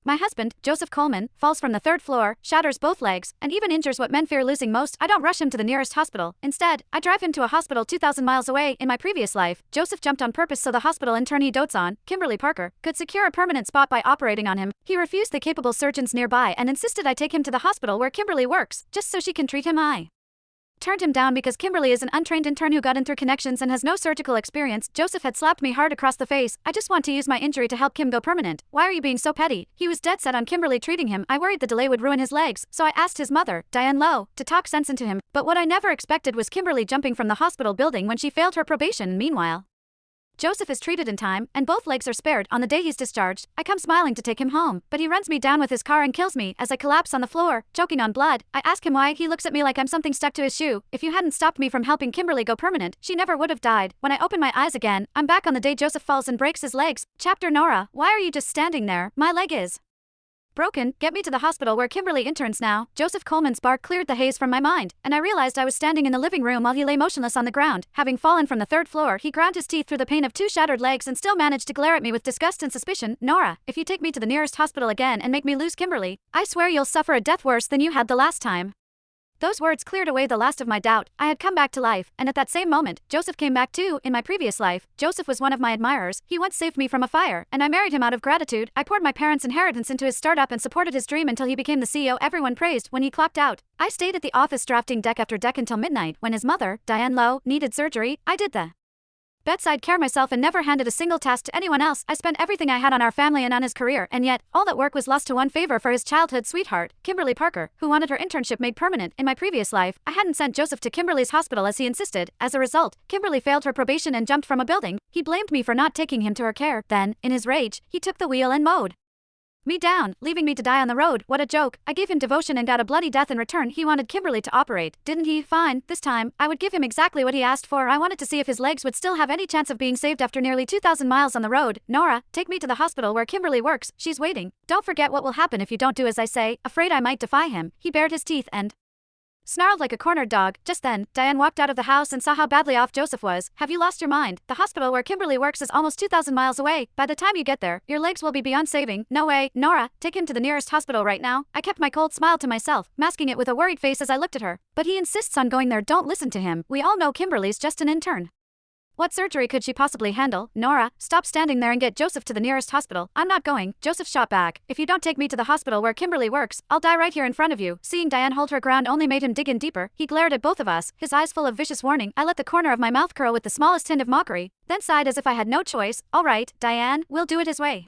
My husband, Joseph Coleman, falls from the third floor, shatters both legs, and even injures what men fear losing most. I don't rush him to the nearest hospital. Instead, I drive him to a hospital 2,000 miles away. In my previous life, Joseph jumped on purpose so the hospital intern he dotes on, Kimberly Parker, could secure a permanent spot by operating on him. He refused the capable surgeons nearby and insisted I take him to the hospital where Kimberly works, just so she can treat him. I turned him down because Kimberly is an untrained intern who got in through connections and has no surgical experience. Joseph had slapped me hard across the face. I just want to use my injury to help Kim go permanent. Why are you being so petty? He was dead set on Kimberly treating him. I worried the delay would ruin his legs, so I asked his mother, Diane Lowe, to talk sense into him. But what I never expected was Kimberly jumping from the hospital building when she failed her probation. Meanwhile, Joseph is treated in time, and both legs are spared. On the day he's discharged, I come smiling to take him home, but he runs me down with his car and kills me as I collapse on the floor, choking on blood. I ask him why. He looks at me like I'm something stuck to his shoe. If you hadn't stopped me from helping Kimberly go permanent, she never would have died. When I open my eyes again, I'm back on the day Joseph falls and breaks his legs. Chapter Nora, why are you just standing there? My leg is broken. Get me to the hospital where Kimberly interns now. Joseph Coleman's bark cleared the haze from my mind, and I realized I was standing in the living room while he lay motionless on the ground. Having fallen from the third floor, he ground his teeth through the pain of two shattered legs and still managed to glare at me with disgust and suspicion. Nora, if you take me to the nearest hospital again and make me lose Kimberly, I swear you'll suffer a death worse than you had the last time. Those words cleared away the last of my doubt. I had come back to life, and at that same moment, Joseph came back too. In my previous life, Joseph was one of my admirers. He once saved me from a fire, and I married him out of gratitude. I poured my parents' inheritance into his startup and supported his dream until he became the CEO everyone praised. When he clocked out, I stayed at the office drafting deck after deck until midnight. When his mother, Diane Lowe, needed surgery, I did the bedside care myself and never handed a single task to anyone else. I spent everything I had on our family and on his career, and yet, all that work was lost to one favor for his childhood sweetheart, Kimberly Parker, who wanted her internship made permanent. In my previous life, I hadn't sent Joseph to Kimberly's hospital as he insisted. As a result, Kimberly failed her probation and jumped from a building. He blamed me for not taking him to her care. Then, in his rage, he took the wheel and mowed me down, leaving me to die on the road. What a joke. I gave him devotion and got a bloody death in return. He wanted Kimberly to operate, didn't he? Fine, this time, I would give him exactly what he asked for. I wanted to see if his legs would still have any chance of being saved after nearly 2,000 miles on the road. Nora, take me to the hospital where Kimberly works. She's waiting. Don't forget what will happen if you don't do as I say. Afraid I might defy him, he bared his teeth and snarled like a cornered dog. Just then, Diane walked out of the house and saw how badly off Joseph was. Have you lost your mind? The hospital where Kimberly works is almost 2,000 miles away. By the time you get there, your legs will be beyond saving. No way. Nora, take him to the nearest hospital right now. I kept my cold smile to myself, masking it with a worried face as I looked at her. But he insists on going there. Don't listen to him. We all know Kimberly's just an intern. What surgery could she possibly handle? Nora, stop standing there and get Joseph to the nearest hospital. I'm not going. Joseph shot back. If you don't take me to the hospital where Kimberly works, I'll die right here in front of you. Seeing Diane hold her ground only made him dig in deeper. He glared at both of us, his eyes full of vicious warning. I let the corner of my mouth curl with the smallest hint of mockery, then sighed as if I had no choice. All right, Diane, we'll do it his way.